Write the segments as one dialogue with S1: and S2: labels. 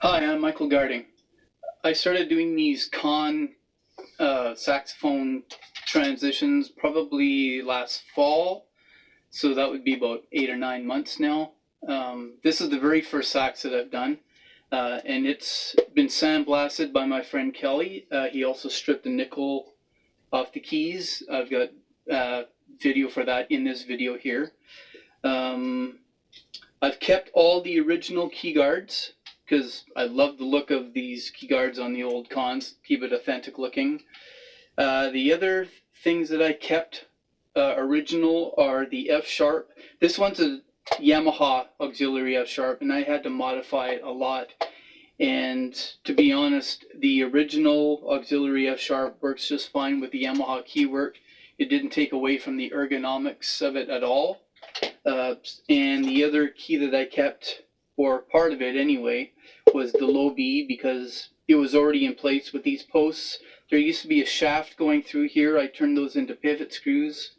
S1: Hi, I'm Michael Garding. I started doing these Conn saxophone transitions probably last fall, so that would be about 8 or 9 months now. This is the very first sax that I've done, and it's been sandblasted by my friend Kelly. He also stripped the nickel off the keys. I've got video for that in this video here. I've kept all the original key guards because I love the look of these key guards on the old Conns, keep it authentic looking. The other things that I kept original are the F sharp. This one's a Yamaha auxiliary F sharp, and I had to modify it a lot. And to be honest, the original auxiliary F sharp works just fine with the Yamaha keywork. It didn't take away from the ergonomics of it at all. And the other key that I kept, or part of it anyway, was the low B, because it was already in place with these posts. There used to be a shaft going through here. I turned those into pivot screws,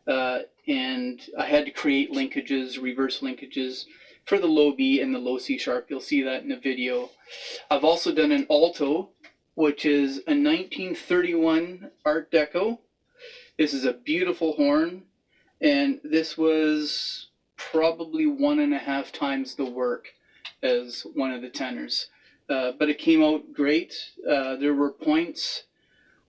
S1: and I had to create linkages, reverse linkages for the low B and the low C sharp. You'll see that in the video. I've also done an alto, which is a 1931 Art Deco. This is a beautiful horn, and this was probably 1.5 times the work as one of the tenors. But it came out great. There were points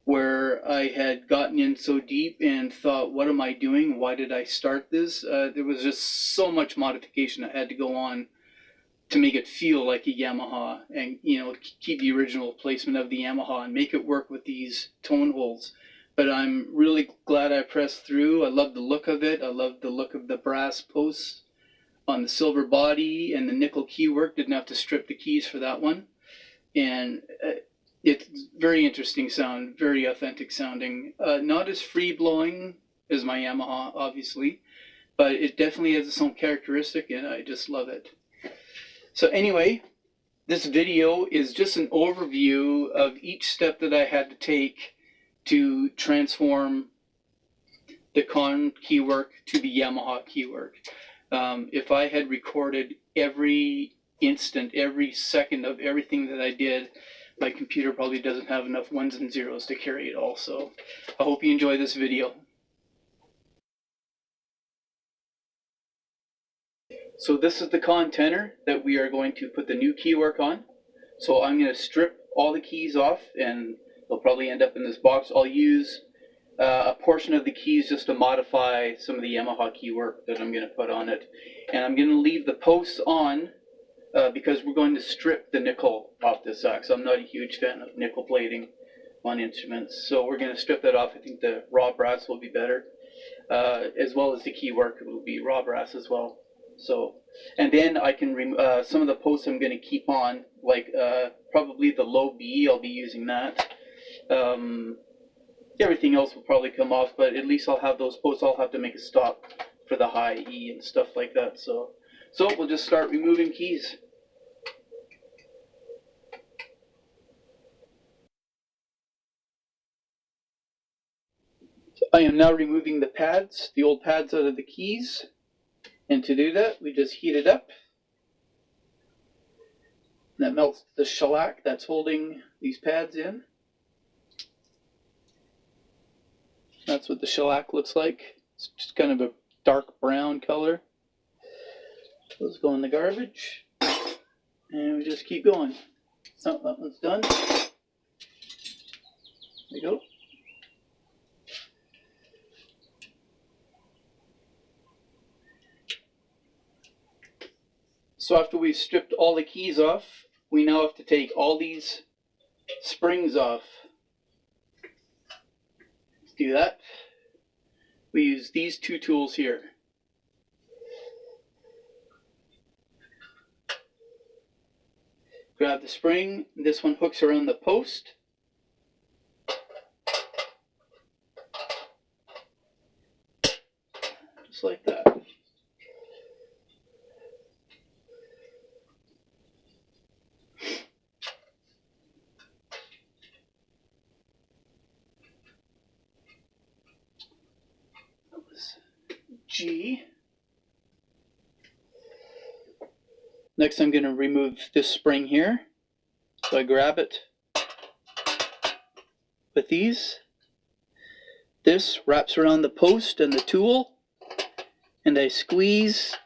S1: where I had gotten in so deep and thought, what am I doing? Why did I start this? There was just so much modification that had to go on to make it feel like a Yamaha, and keep the original placement of the Yamaha and make it work with these tone holes. But I'm really glad I pressed through. I love the look of it. I love the look of the brass posts on the silver body, and the nickel key work. Didn't have to strip the keys for that one. And it's very interesting sound, very authentic sounding. Not as free blowing as my Yamaha, obviously, but it definitely has its own characteristic, and I just love it. So anyway, this video is just an overview of each step that I had to take to transform the Conn keywork to the Yamaha keywork. If I had recorded every instant, every second of everything that I did, my computer probably doesn't have enough ones and zeros to carry it all. So I hope you enjoy this video. So this is the Conn tenor that we are going to put the new keywork on. So I'm going to strip all the keys off, and they'll probably end up in this box. I'll use a portion of the keys just to modify some of the Yamaha keywork that I'm going to put on it. And I'm going to leave the posts on because we're going to strip the nickel off this sax. I'm not a huge fan of nickel plating on instruments, so we're going to strip that off. I think the raw brass will be better, as well as the keywork will be raw brass as well. So, and then I can some of the posts I'm going to keep on, like probably the low B. I'll be using that. Everything else will probably come off, but at least I'll have those posts. I'll have to make a stop for the high E and stuff like that. So we'll just start removing keys. So I am now removing the pads, the old pads out of the keys. And to do that, we just heat it up. And that melts the shellac that's holding these pads in. That's what the shellac looks like. It's just kind of a dark brown color. Those go in the garbage. And we just keep going. Oh, that one's done. There we go. So after we've stripped all the keys off, we now have to take all these springs off. Let's do that. We use these two tools here. Grab the spring. This one hooks around the post. Just like that. That was G. Next I'm going to remove this spring here. So I grab it with these. This wraps around the post and the tool, and I squeeze.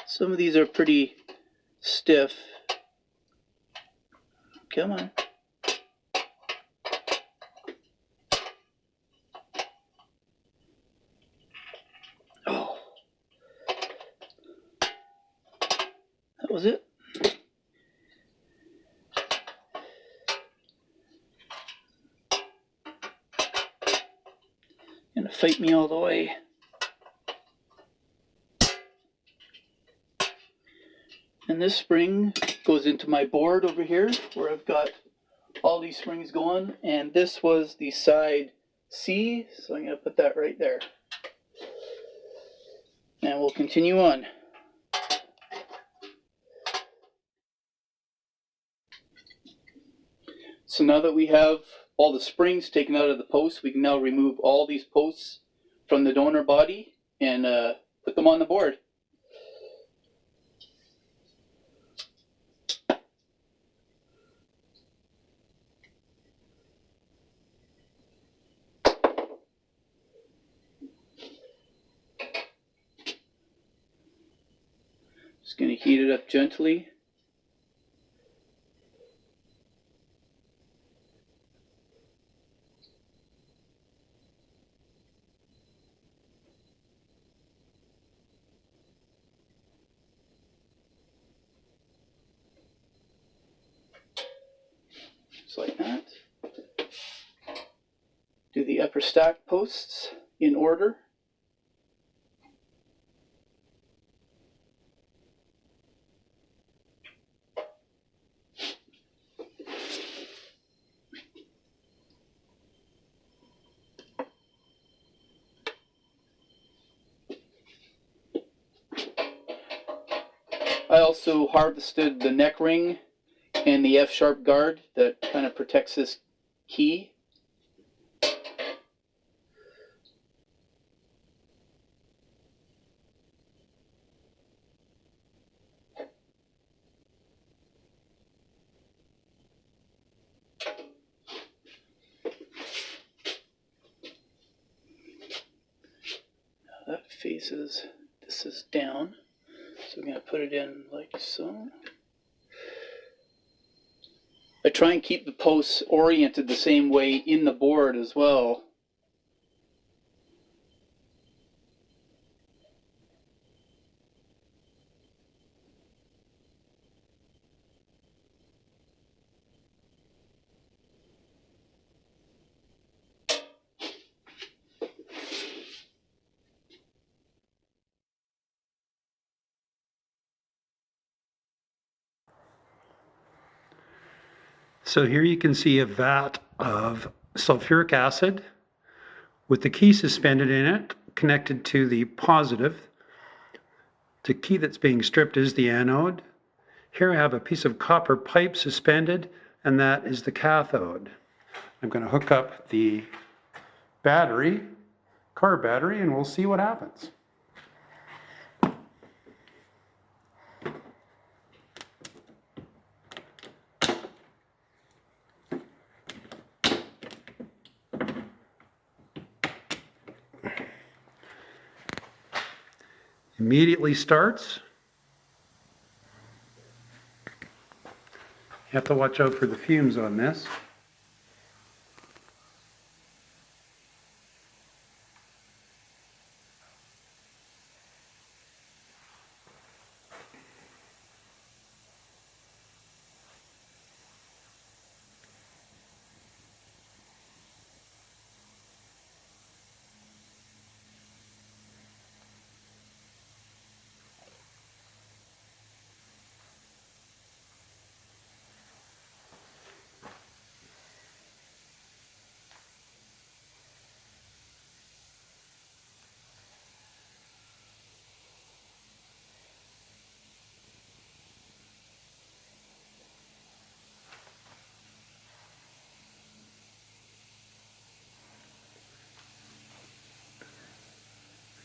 S1: Some of these are pretty stiff. Come on. Oh, that was it. Gonna fight me all the way. And this spring goes into my board over here where I've got all these springs going, and this was the side C, so I'm gonna put that right there. And we'll continue on. So now that we have all the springs taken out of the posts, we can now remove all these posts from the donor body and put them on the board. Just going to heat it up gently. Just like that. Do the upper stack posts in order. I also harvested the neck ring and the F-sharp guard that kind of protects this key. Now that faces, this is down, so we're going to put it in like so. I try and keep the posts oriented the same way in the board as well.
S2: So here you can see a vat of sulfuric acid with the key suspended in it, connected to the positive. The key that's being stripped is the anode. Here I have a piece of copper pipe suspended, and that is the cathode. I'm going to hook up the battery, car battery, and we'll see what happens. Immediately starts. You have to watch out for the fumes on this.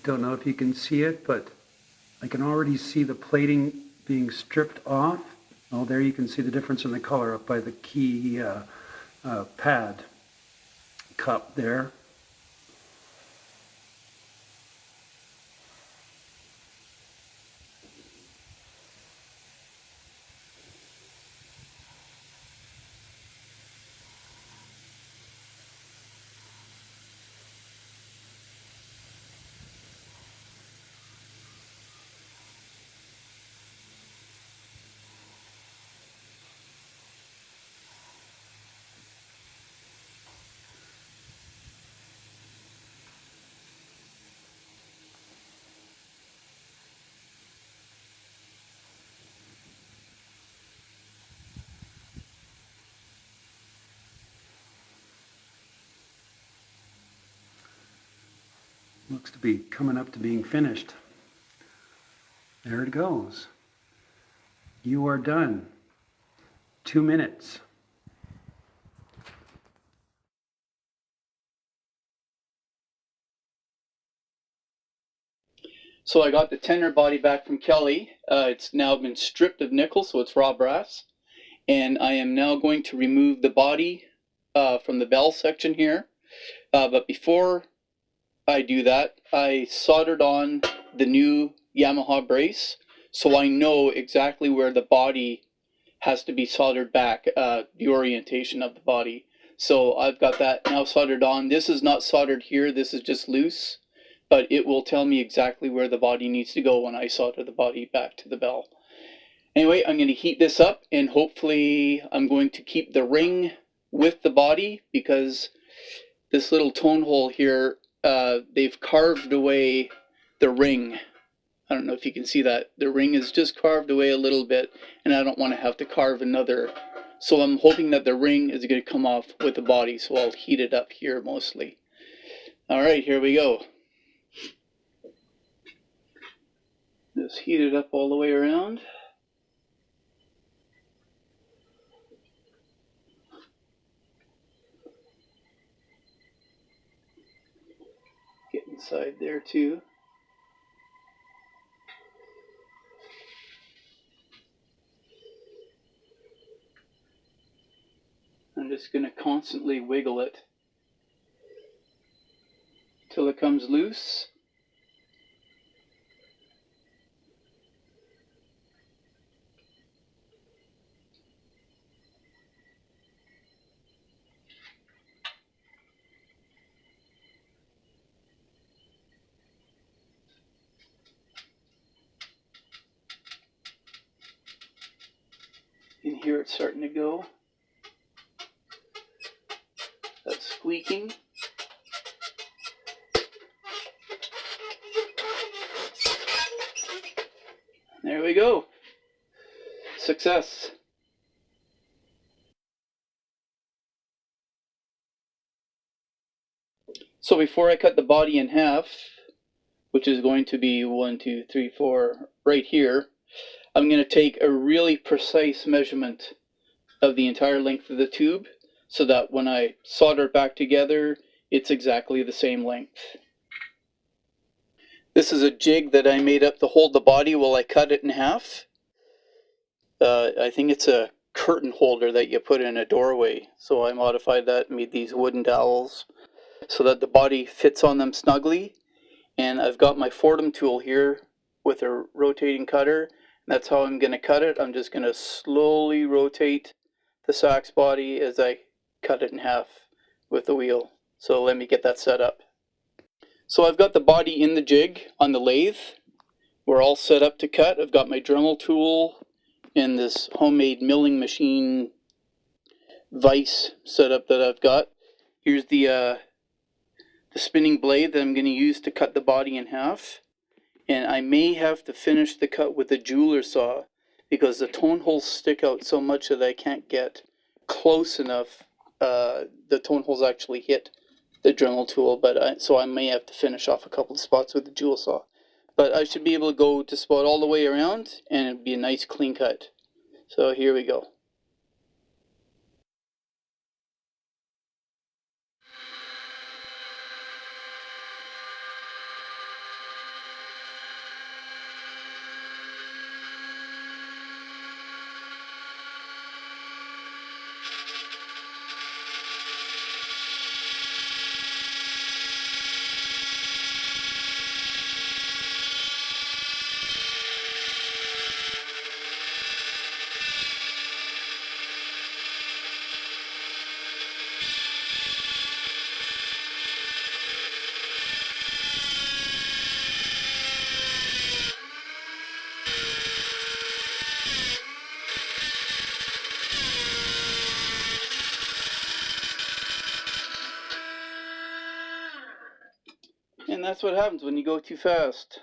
S2: Don't know if you can see it, but I can already see the plating being stripped off. Oh, there you can see the difference in the color up by the key pad cup there. Looks to be coming up to being finished. There it goes. You are done. 2 minutes.
S1: So I got the Tenor body back from Kelly. It's now been stripped of nickel, so it's raw brass. And I am now going to remove the body from the bell section here. But before I do that, I soldered on the new Yamaha brace, so I know exactly where the body has to be soldered back, the orientation of the body. So I've got that now soldered on. This is not soldered here, this is just loose, but it will tell me exactly where the body needs to go when I solder the body back to the bell. Anyway, I'm going to heat this up, and hopefully I'm going to keep the ring with the body, because this little tone hole here, they've carved away the ring. I don't know if you can see that. The ring is just carved away a little bit, and I don't want to have to carve another. So I'm hoping that the ring is going to come off with the body, so I'll heat it up here mostly. All right, here we go. Just heat it up all the way around. Get inside there too. I'm just going to constantly wiggle it till it comes loose. You can hear it starting to go. That's squeaking. There we go. Success. So before I cut the body in half, which is going to be 1, 2, 3, 4 right here, I'm going to take a really precise measurement of the entire length of the tube so that when I solder it back together, it's exactly the same length. This is a jig that I made up to hold the body while I cut it in half. I think it's a curtain holder that you put in a doorway. So I modified that, made these wooden dowels so that the body fits on them snugly. And I've got my Fordham tool here with a rotating cutter. That's how I'm going to cut it. I'm just going to slowly rotate the sax body as I cut it in half with the wheel. So let me get that set up. So I've got the body in the jig on the lathe. We're all set up to cut. I've got my Dremel tool and this homemade milling machine vise setup that I've got. Here's the spinning blade that I'm going to use to cut the body in half. And I may have to finish the cut with a jeweler saw because the tone holes stick out so much that I can't get close enough. The tone holes actually hit the Dremel tool, but so I may have to finish off a couple of spots with the jewel saw. But I should be able to go to spot all the way around, and it'd be a nice clean cut. So here we go. that's what happens when you go too fast.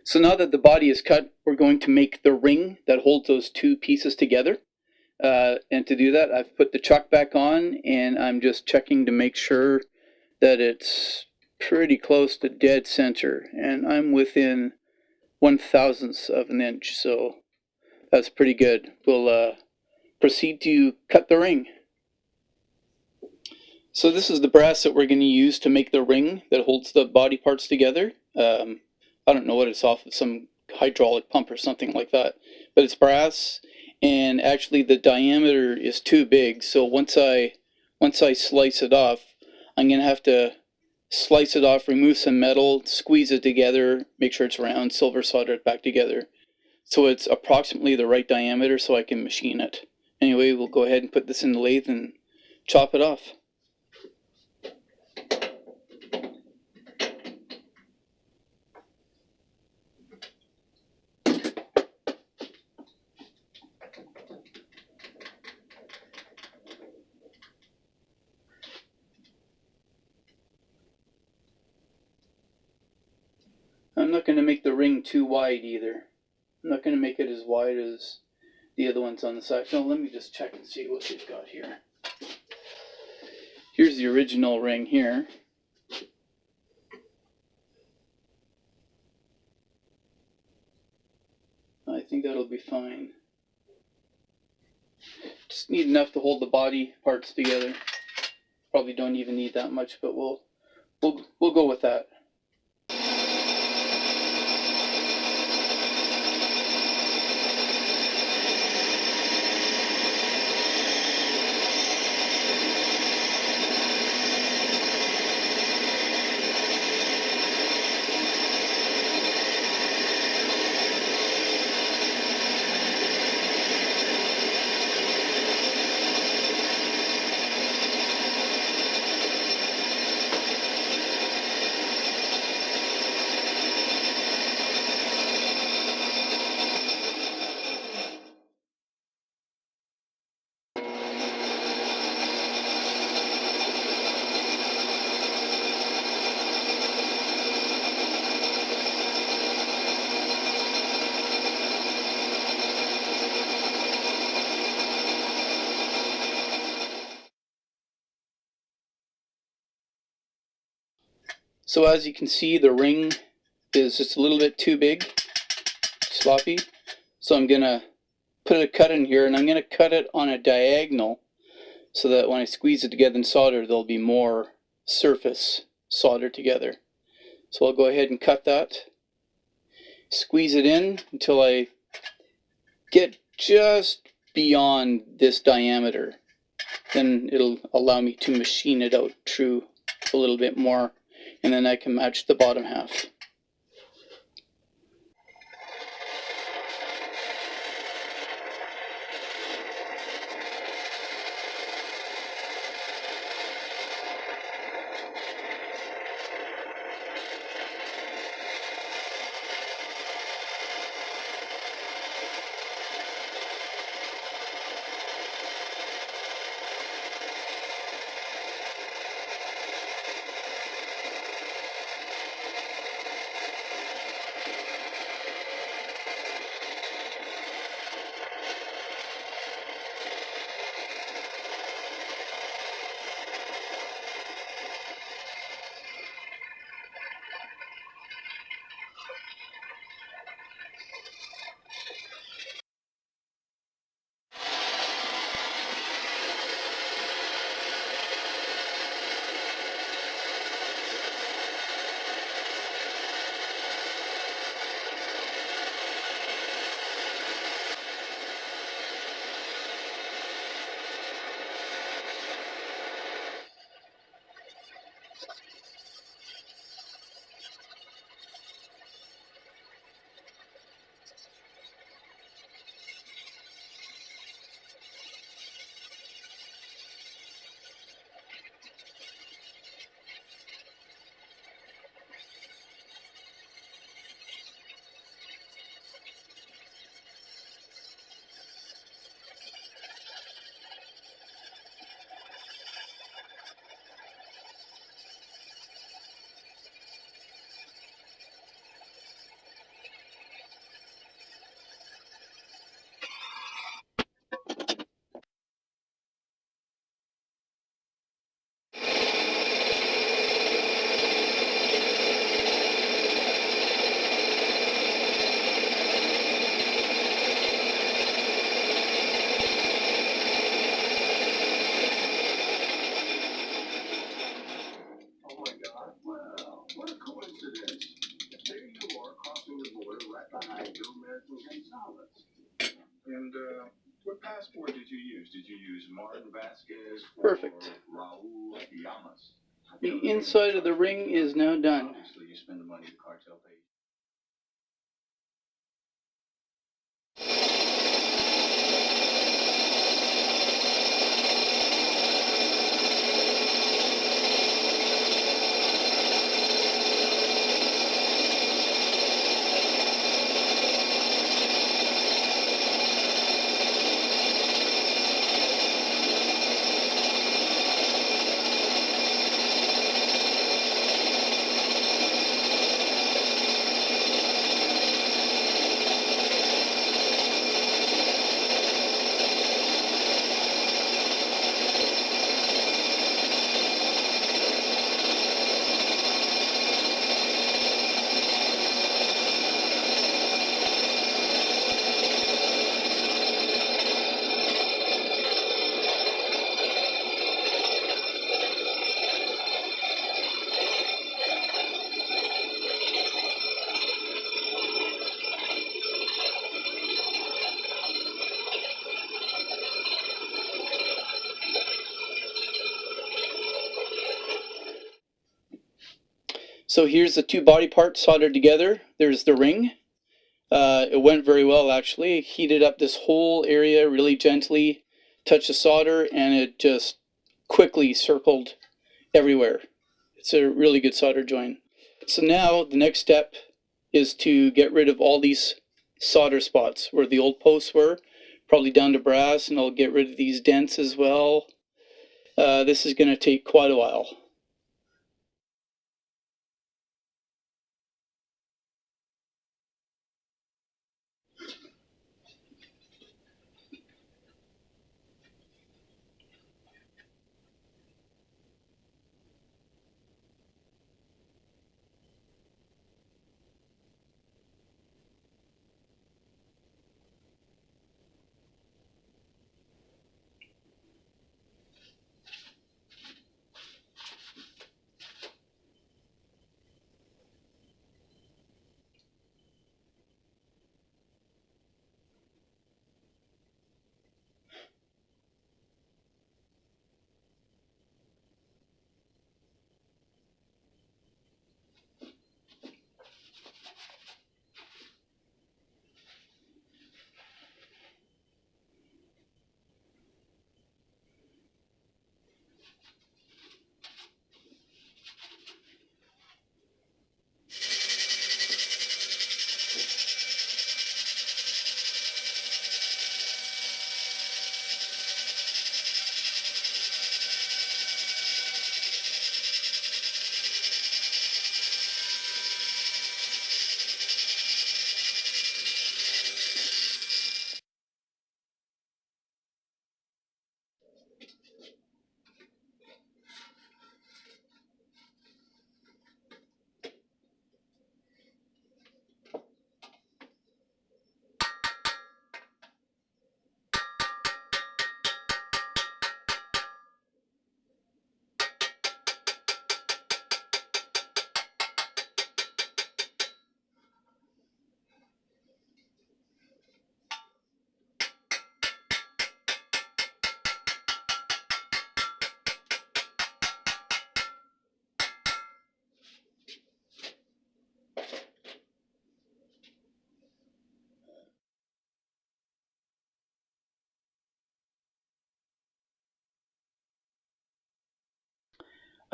S1: So now that the body is cut, we're going to make the ring that holds those two pieces together. And to do that, I've put the chuck back on, and I'm just checking to make sure that it's pretty close to dead center. And I'm within 1/1000th of an inch, so that's pretty good. We'll proceed to cut the ring. So this is the brass that we're going to use to make the ring that holds the body parts together. I don't know what it's off of, some hydraulic pump or something like that, but it's brass, and actually the diameter is too big, so once I slice it off, I'm going to have to slice it off, remove some metal, squeeze it together, make sure it's round, silver solder it back together, so it's approximately the right diameter so I can machine it. Anyway, we'll go ahead and put this in the lathe and chop it off. I'm not going to make the ring too wide either. I'm not going to make it as wide as the other ones on the side. So let me just check and see what we've got here. Here's the original ring here. I think that'll be fine. Just need enough to hold the body parts together. Probably don't even need that much, but we'll go with that. So as you can see, the ring is just a little bit too big, sloppy. So I'm going to put a cut in here, and I'm going to cut it on a diagonal so that when I squeeze it together and solder, there'll be more surface soldered together. So I'll go ahead and cut that, squeeze it in until I get just beyond this diameter. Then it'll allow me to machine it out true a little bit more, and then I can match the bottom half.
S3: And what passport did you use? Did you use Martin Vasquez or
S1: Perfect.
S3: Raul Llamas?
S1: The inside of the ring is now done.
S3: Obviously, you spend the money the cartel pays.
S1: So here's the two body parts soldered together. There's the ring. It went very well actually. Heated up this whole area really gently, touched the solder, and it just quickly circled everywhere. It's a really good solder joint. So now the next step is to get rid of all these solder spots where the old posts were, probably down to brass, and I'll get rid of these dents as well. This is going to take quite a while.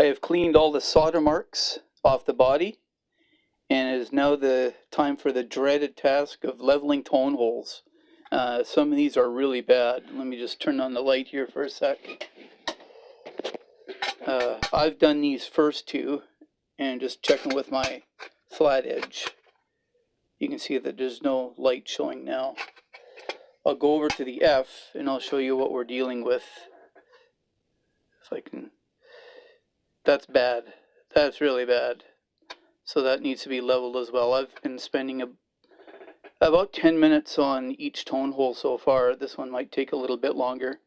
S1: I have cleaned all the solder marks off the body, and it is now the time for the dreaded task of leveling tone holes. Some of these are really bad. Let me just turn on the light here for a sec. I've done these first two, and just checking with my flat edge. You can see that there's no light showing now. I'll go over to the F, and I'll show you what we're dealing with. If I can... That's bad. That's really bad. So that needs to be leveled as well. I've been spending about 10 minutes on each tone hole so far. This one might take a little bit longer.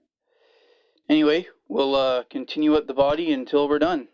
S1: Anyway, we'll continue at the body until we're done.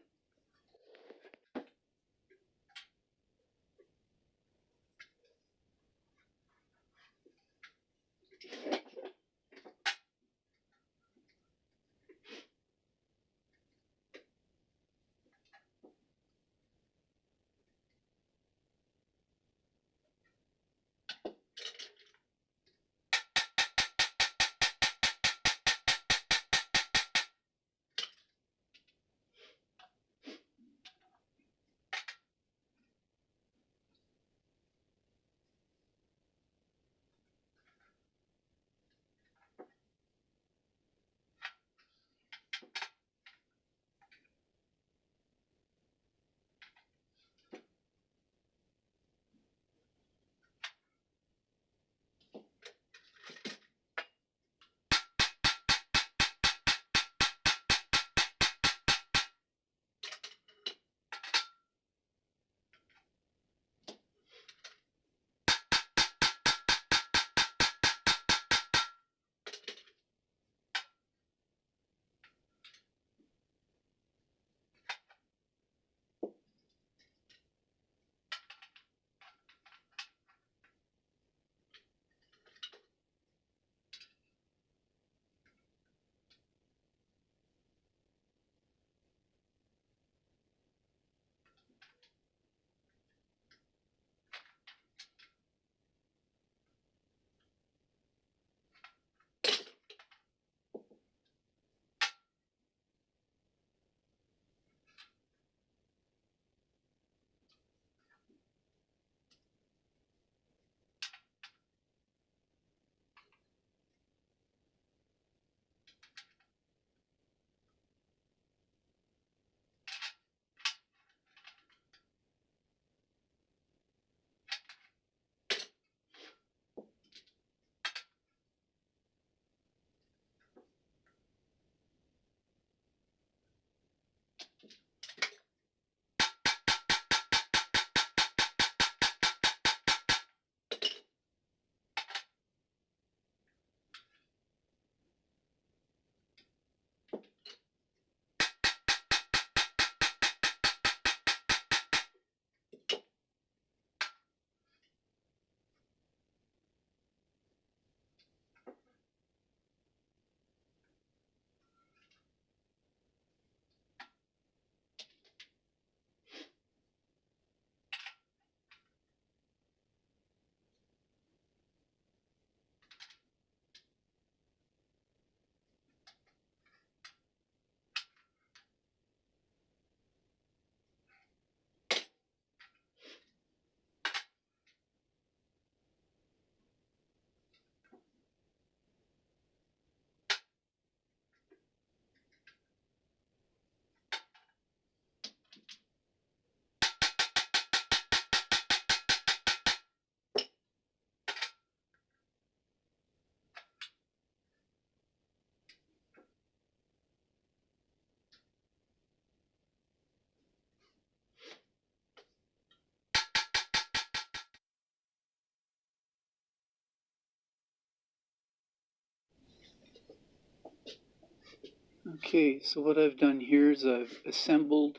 S1: Okay, so what I've done here is I've assembled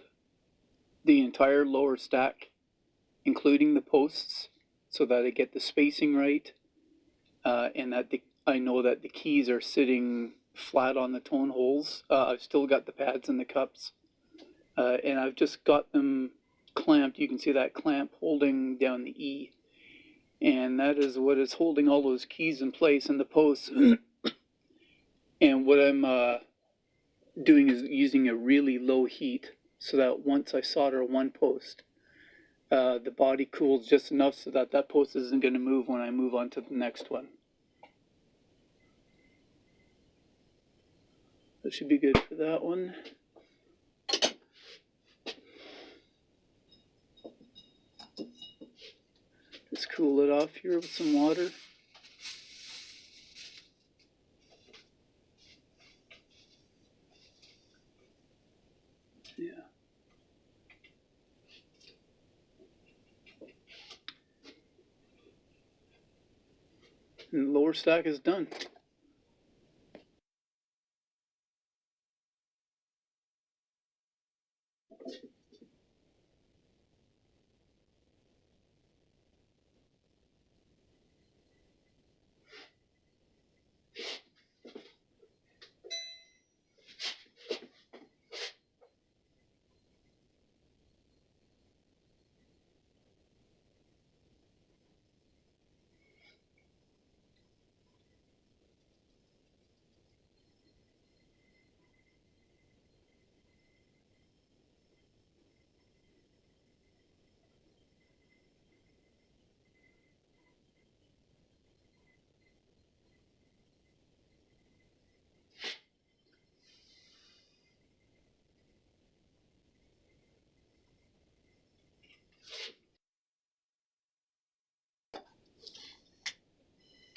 S1: the entire lower stack, including the posts, so that I get the spacing right, and that I know that the keys are sitting flat on the tone holes. I've still got the pads and the cups, and I've just got them clamped. You can see that clamp holding down the E, and that is what is holding all those keys in place in the posts. And what I'm doing is using a really low heat, so that once I solder one post, the body cools just enough so that that post isn't going to move when I move on to the next one. That should be good for that one. Just cool it off here with some water. Yeah. And the lower stack is done.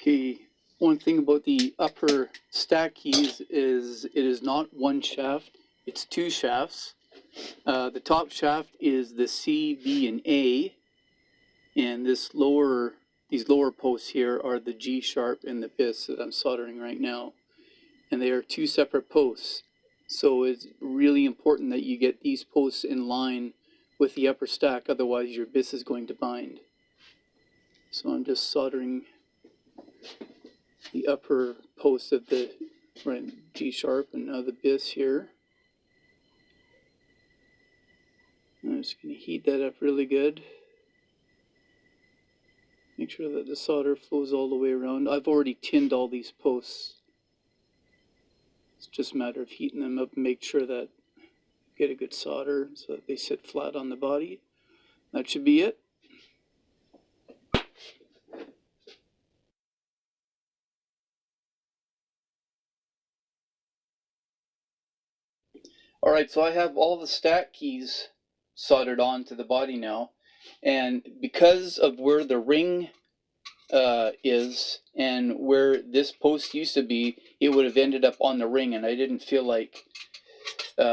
S1: Okay, one thing about the upper stack keys is it is not one shaft, it's two shafts. The top shaft is the C, B, and A, and these lower posts here are the G sharp and the bis that I'm soldering right now. And they are two separate posts. So it's really important that you get these posts in line with the upper stack, otherwise your bis is going to bind. So I'm just soldering the upper post of the G sharp and now the bis here. I'm just going to heat that up really good. Make sure that the solder flows all the way around. I've already tinned all these posts. It's just a matter of heating them up and make sure that you get a good solder so that they sit flat on the body. That should be it. Alright, so I have all the stack keys soldered onto the body now, and because of where the ring is and where this post used to be, it would have ended up on the ring, and I didn't feel like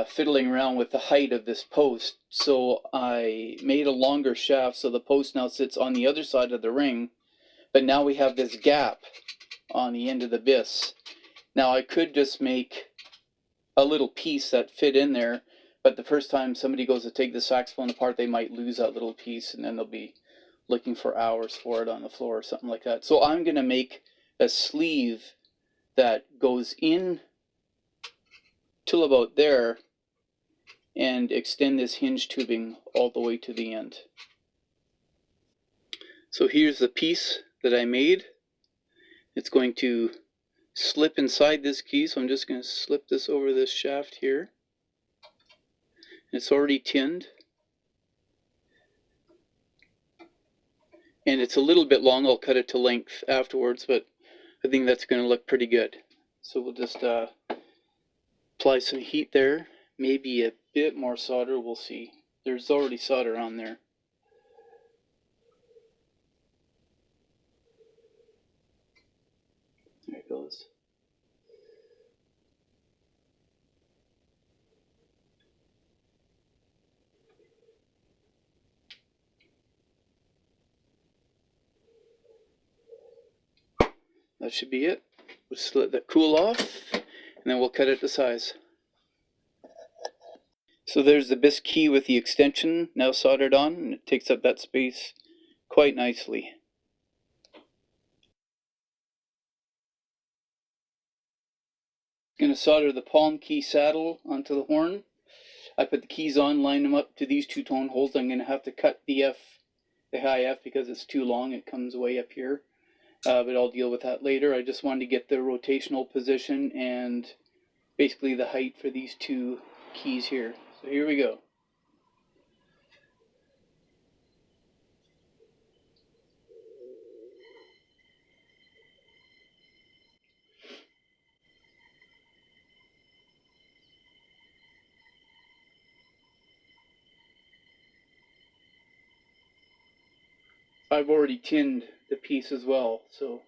S1: fiddling around with the height of this post, so I made a longer shaft so the post now sits on the other side of the ring, but now we have this gap on the end of the bis. Now I could just make a little piece that fit in there, but the first time somebody goes to take the saxophone apart, they might lose that little piece, and then they'll be looking for hours for it on the floor or something like that. So I'm going to make a sleeve that goes in till about there and extend this hinge tubing all the way to the end. So here's the piece that I made. It's going to slip inside this key, so I'm just going to slip this over this shaft here. It's already tinned, and it's a little bit long. I'll cut it to length afterwards, but I think that's going to look pretty good. So we'll just apply some heat there, maybe a bit more solder, we'll see. There's already solder on there. There it goes. That should be it. We'll just let that cool off, and then we'll cut it to size. So there's the bisque key with the extension now soldered on, and it takes up that space quite nicely. I'm going to solder the palm key saddle onto the horn. I put the keys on, line them up to these two tone holes. I'm going to have to cut the F, the high F, because it's too long. It comes way up here. But I'll deal with that later. I just wanted to get the rotational position and basically the height for these two keys here. So here we go. I've already tinned the piece as well, so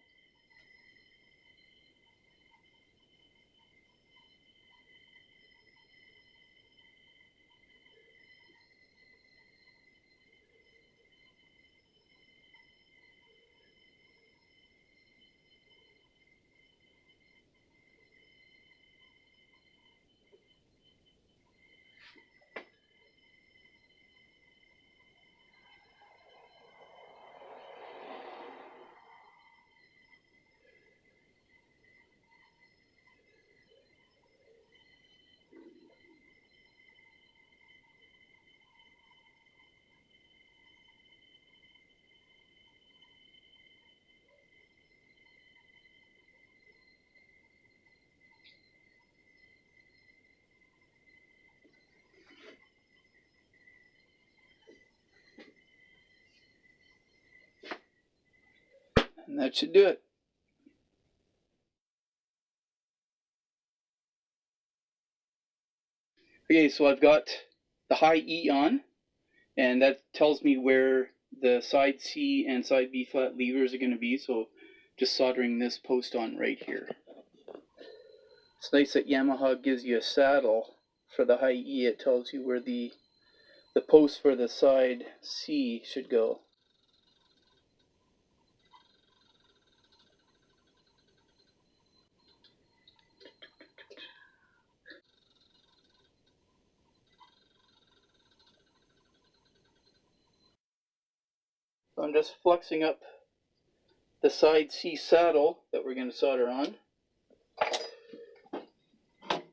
S1: and that should do it. Okay, so I've got the high E on, and that tells me where the side C and side B flat levers are going to be, so just soldering this post on right here. It's nice that Yamaha gives you a saddle for the high E. It tells you where the post for the side C should go. So I'm just flexing up the side C saddle that we're going to solder on,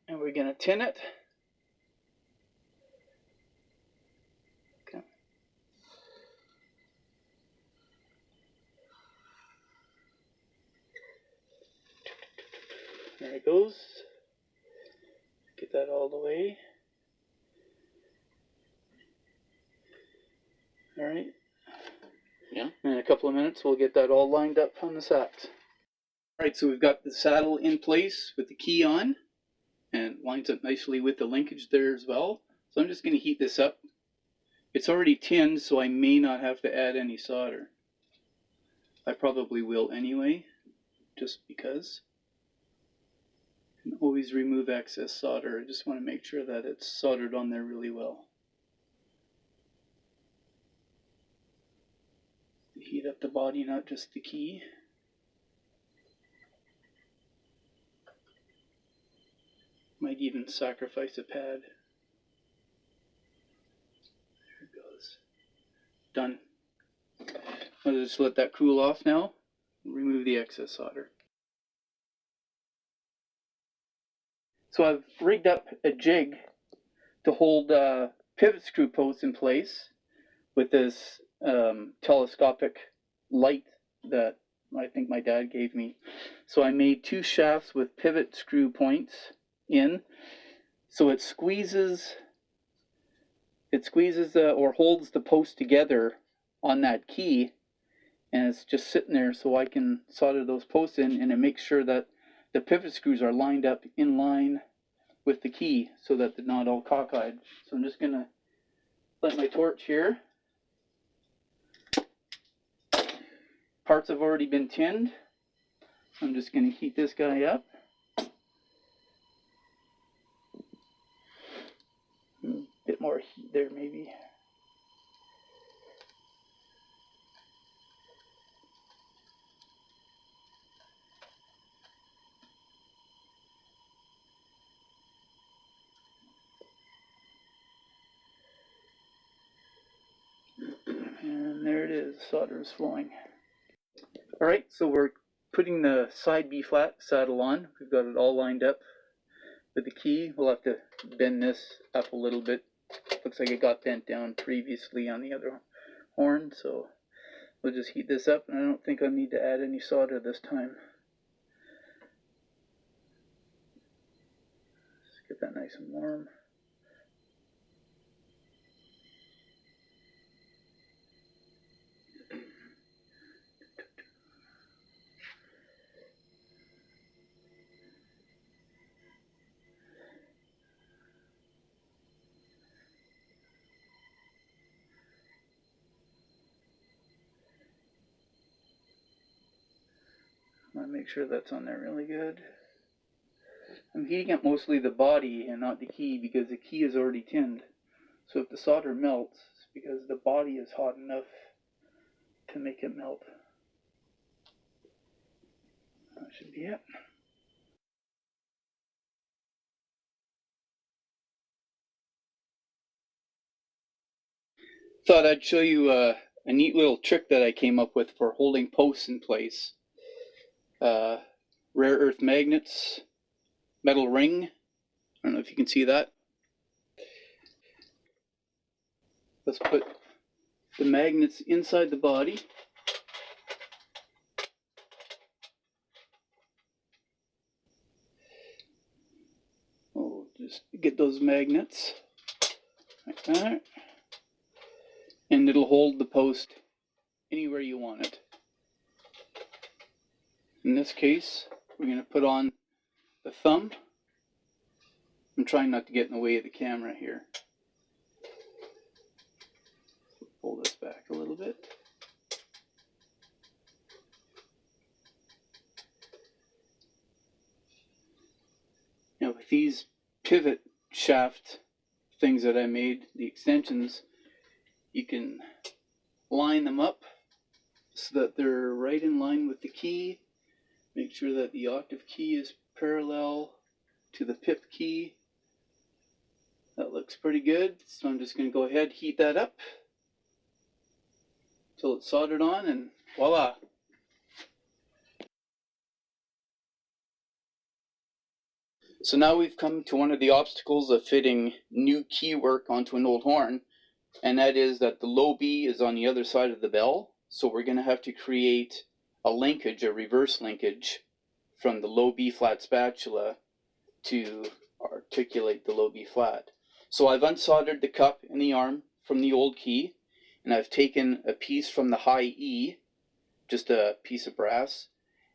S1: and we're going to tin it. Okay. There it goes. Get that all the way. All right. Yeah. In a couple of minutes, we'll get that all lined up on the sax. All right, so we've got the saddle in place with the key on, and it lines up nicely with the linkage there as well. So I'm just going to heat this up. It's already tinned, so I may not have to add any solder. I probably will anyway, just because. And always remove excess solder. I just want to make sure that it's soldered on there really well. Heat up the body, not just the key. Might even sacrifice a pad. There it goes. Done. I'll just let that cool off now. Remove the excess solder. So I've rigged up a jig to hold pivot screw posts in place with this telescopic light that I think my dad gave me. So I made 2 shafts with pivot screw points in, so it squeezes or holds the post together on that key, and it's just sitting there so I can solder those posts in, and it makes sure that the pivot screws are lined up in line with the key so that they're not all cockeyed. So I'm just gonna light my torch here. Parts have already been tinned. I'm just gonna heat this guy up. A bit more heat there maybe. And there it is, solder is flowing. Alright, so we're putting the side B flat saddle on. We've got it all lined up with the key. We'll have to bend this up a little bit. Looks like it got bent down previously on the other horn, so we'll just heat this up, and I don't think I need to add any solder this time. Let's get that nice and warm. I want to make sure that's on there really good. I'm heating up mostly the body and not the key because the key is already tinned. So if the solder melts, it's because the body is hot enough to make it melt. That should be it. Thought I'd show you a neat little trick that I came up with for holding posts in place. Rare earth magnets, metal ring. I don't know if you can see that. Let's put the magnets inside the body. We'll just get those magnets like that. And it'll hold the post anywhere you want it. In this case, we're going to put on the thumb. I'm trying not to get in the way of the camera here. Pull this back a little bit. Now with these pivot shaft things that I made, the extensions, you can line them up so that they're right in line with the key. Make sure that the octave key is parallel to the pip key. That looks pretty good. So I'm just going to go ahead, heat that up until it's soldered on, and voila. So now we've come to one of the obstacles of fitting new key work onto an old horn, and that is that the low B is on the other side of the bell. So we're going to have to create a linkage, a reverse linkage, from the low B flat spatula to articulate the low B flat. So I've unsoldered the cup and the arm from the old key, and I've taken a piece from the high E, just a piece of brass,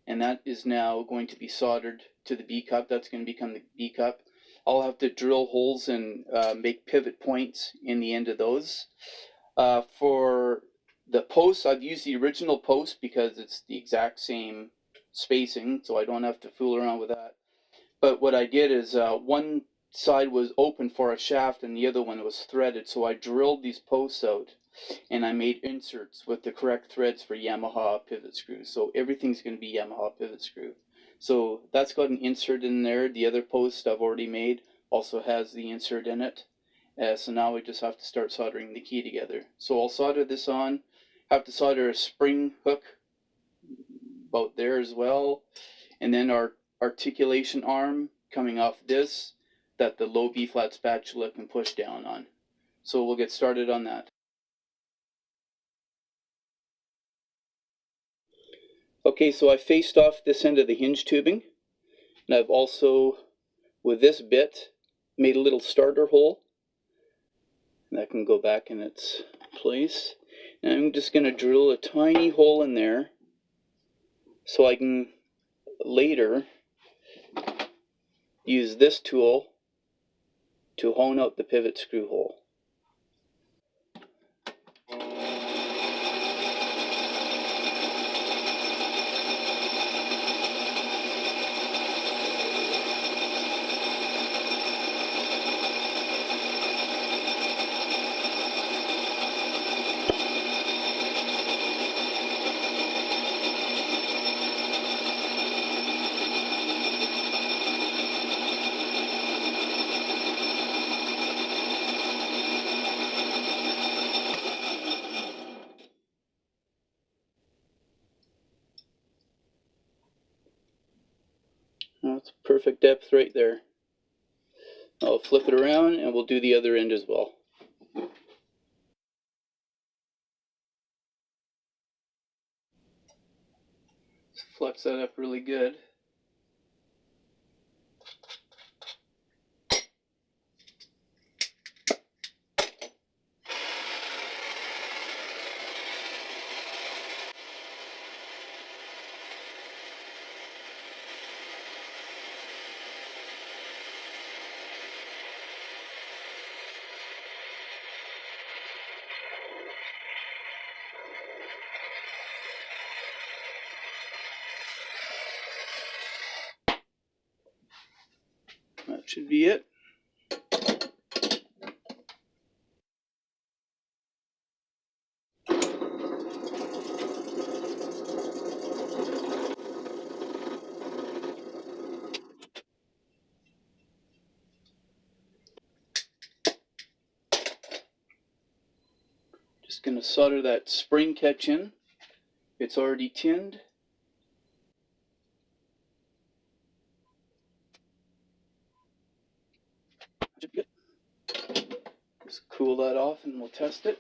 S1: and that is now going to be soldered to the B cup. That's going to become the B cup. I'll have to drill holes and make pivot points in the end of those. For the posts, I've used the original post because it's the exact same spacing, so I don't have to fool around with that. But what I did is one side was open for a shaft and the other one was threaded, so I drilled these posts out and I made inserts with the correct threads for Yamaha pivot screws. So everything's going to be Yamaha pivot screw. So that's got an insert in there. The other post I've already made also has the insert in it. So now we just have to start soldering the key together. So I'll solder this on. Have to solder a spring hook about there as well. And then our articulation arm coming off this that the low B flat spatula can push down on. So we'll get started on that. Okay, so I faced off this end of the hinge tubing, and I've also, with this bit, made a little starter hole. And that can go back in its place. And I'm just going to drill a tiny hole in there so I can later use this tool to hone out the pivot screw hole. That's perfect depth right there. I'll flip it around and we'll do the other end as well. Flex that up really good. That should be it. Just going to solder that spring catch in. It's already tinned. Just cool that off and we'll test it.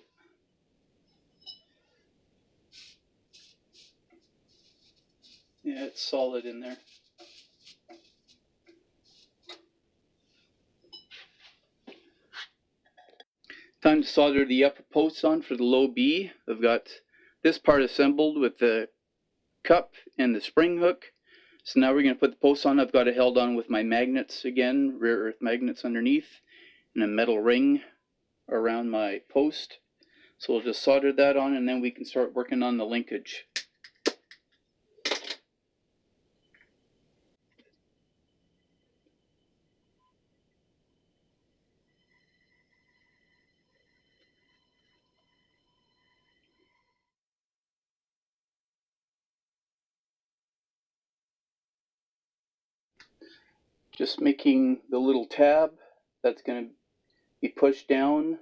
S1: Yeah, it's solid in there. Time to solder the upper posts on for the low B. I've got this part assembled with the cup and the spring hook. So now we're going to put the posts on. I've got it held on with my magnets again, rare earth magnets underneath, and a metal ring around my post. So we'll just solder that on and then we can start working on the linkage. Just making the little tab that's going to be pushed down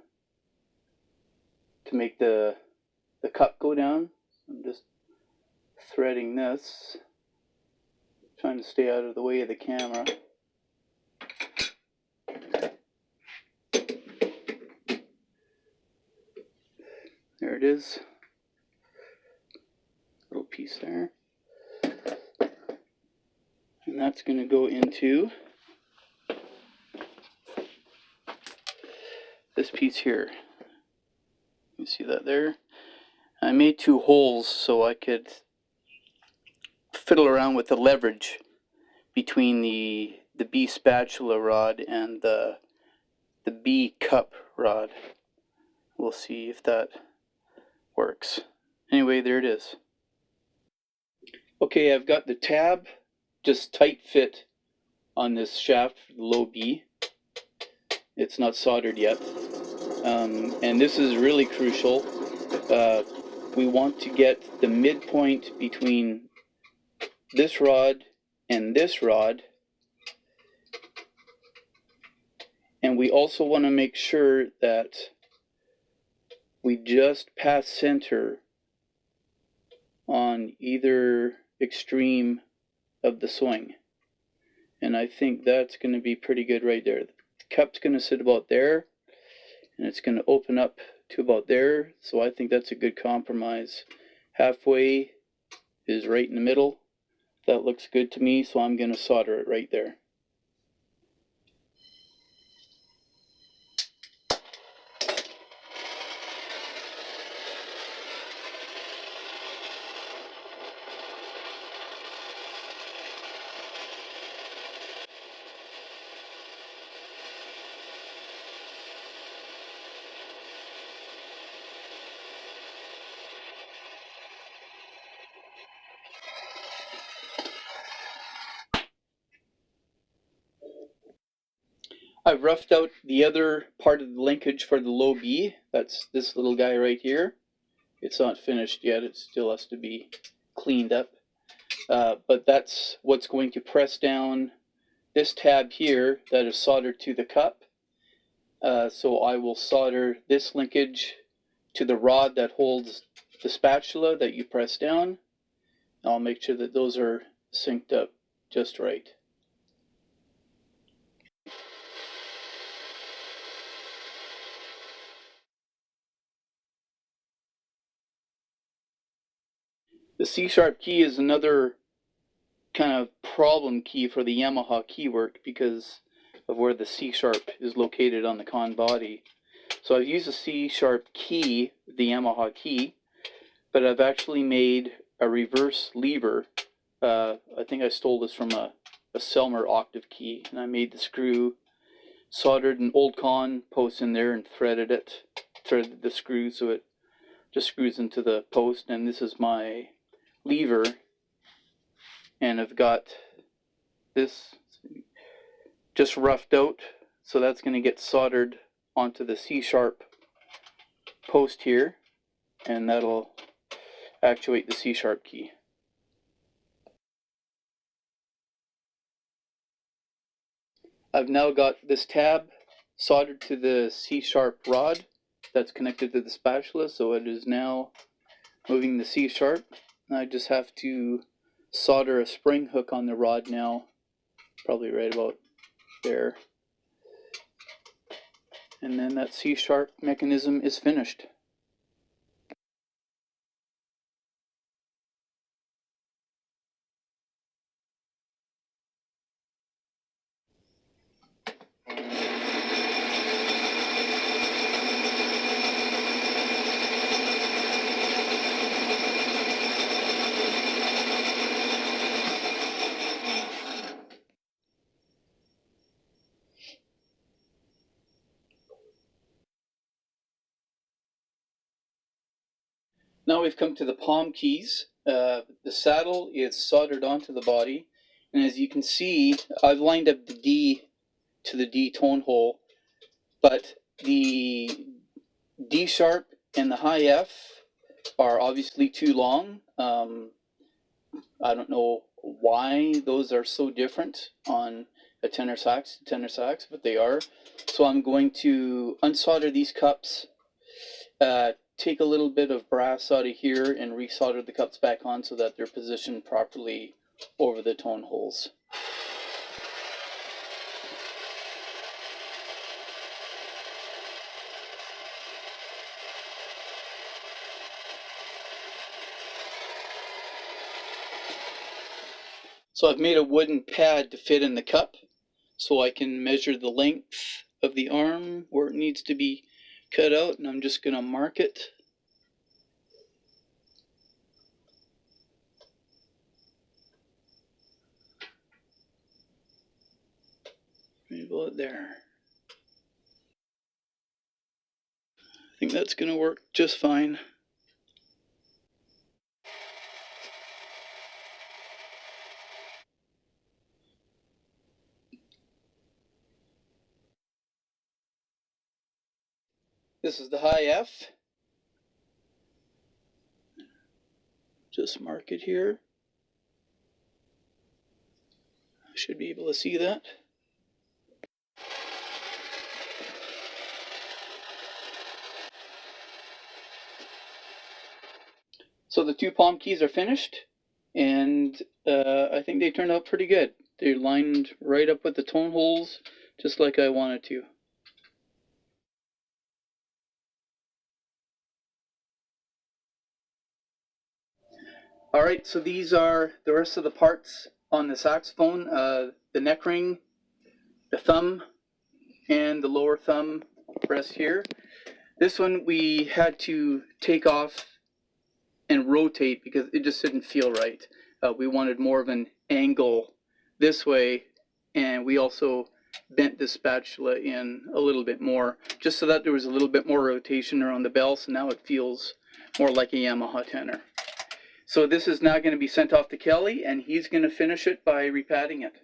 S1: to make the cup go down. I'm just threading this, trying to stay out of the way of the camera. There it is. Little piece there. And that's going to go into this piece here. You see that there? I made two holes so I could fiddle around with the leverage between the B spatula rod and the B cup rod. We'll see if that works. Anyway, there it is. Okay, I've got the tab just tight fit on this shaft, low B. It's not soldered yet. And this is really crucial. We want to get the midpoint between this rod and this rod. And we also want to make sure that we just pass center on either extreme of the swing. And I think that's going to be pretty good right there. The cup's going to sit about there, and it's going to open up to about there. So I think that's a good compromise. Halfway is right in the middle. That looks good to me, so I'm going to solder it right there. I've roughed out the other part of the linkage for the low B. That's this little guy right here. It's not finished yet. It still has to be cleaned up. But that's what's going to press down this tab here that is soldered to the cup. So I will solder this linkage to the rod that holds the spatula that you press down. I'll make sure that those are synced up just right. The C-sharp key is another kind of problem key for the Yamaha keywork because of where the C-sharp is located on the Conn body. So I've used a C-sharp key, the Yamaha key, but I've actually made a reverse lever. I think I stole this from a Selmer octave key, and I made the screw, soldered an old Conn post in there and threaded the screw so it just screws into the post, and this is my lever, and I've got this just roughed out, so that's going to get soldered onto the C-sharp post here, and that'll actuate the C-sharp key. I've now got this tab soldered to the C-sharp rod that's connected to the spatula, so it is now moving the C-sharp. I just have to solder a spring hook on the rod now, probably right about there. And then that C-sharp mechanism is finished. Now we've come to the palm keys. The saddle is soldered onto the body, and as you can see, I've lined up the D to the D tone hole, but the D sharp and the high F are obviously too long. I don't know why those are so different on a tenor sax, but they are. So I'm going to unsolder these cups, take a little bit of brass out of here and resolder the cups back on so that they're positioned properly over the tone holes. So I've made a wooden pad to fit in the cup so I can measure the length of the arm where it needs to be cut out, and I'm just going to mark it. Right about there. I think that's going to work just fine. This is the high F. Just mark it here. I should be able to see that. So the 2 palm keys are finished, and I think they turned out pretty good. They're lined right up with the tone holes, just like I wanted to. Alright, so these are the rest of the parts on the saxophone. The neck ring, the thumb, and the lower thumb rest here. This one we had to take off and rotate because it just didn't feel right. We wanted more of an angle this way, and we also bent the spatula in a little bit more, just so that there was a little bit more rotation around the bell, so now it feels more like a Yamaha tenor. So this is now going to be sent off to Kelly, and he's going to finish it by repadding it.